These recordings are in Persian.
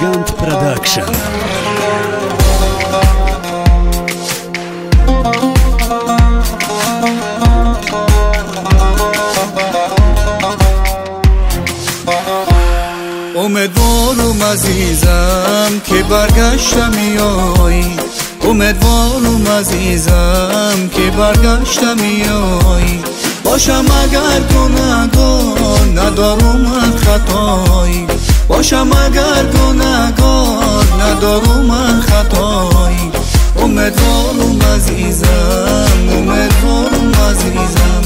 Gigant Production. امیدوارم عزیزم که برگشتم میایی، امیدوارم عزیزم که برگشتم میایی. باشم اگر گناهگار ندارم من خطایی، باشم اگر گناهگار ندارم من خطایی. امیدوارم عزیزم، امیدوارم عزیزم،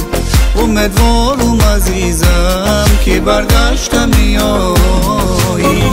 امیدوارم عزیزم که برگشتم میایی.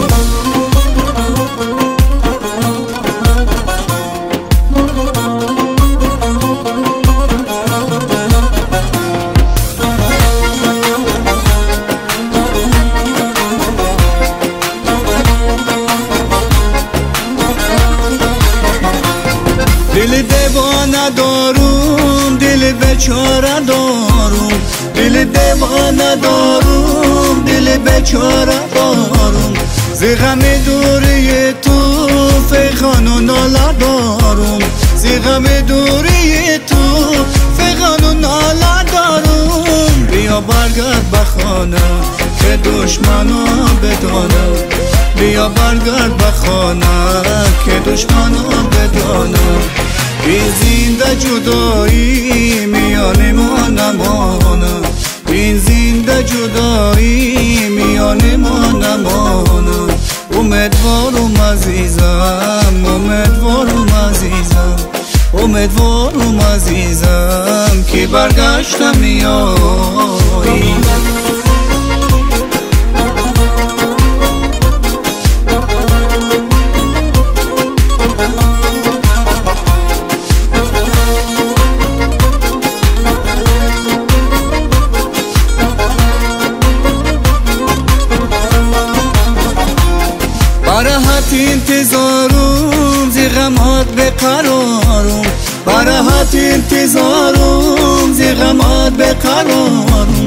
دل دیوانه دارم، دل بیچاره دارم، دل دیوانه دارم، دل بیچاره دارم. ز غم دوری تو فغان و ناله دارم، ز غم دوری تو فغان و ناله دارم. بیا برگرد به خانه که دشمنا بدانم، بیا برگرد به خانه که دشمنا بدانم. این زنده جدایی میان ما نمانه، این زنده جدایی میان ما نمانه. امیدوارم عزیزم، امیدوارم عزیزم، امیدوارم عزیزم که برگشتم میایی. برهت انتظارم ز غمات بقرارم، برهت انتظارم ز غمات بقرارم.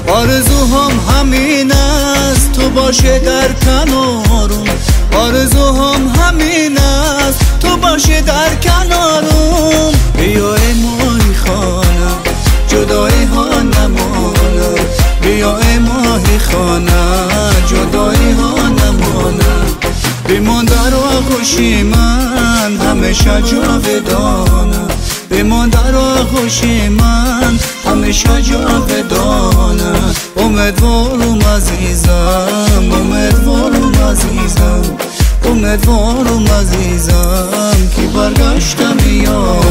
آرزوهم همین است تو باشه در کنارم، آرزوهم همین است تو باشه در کنارم. بیا ای ماهی خانه جدایی ها نمانه، بیا ای ماهی خانه جدایی ها نمانه. بمان در آغوشی من همیشه جاودانه، بمان در آغوشی من همیشه جاودانه. امیدوارم عزیزم، امیدوارم عزیزم، امیدوارم عزیزم که برگشتم میایی.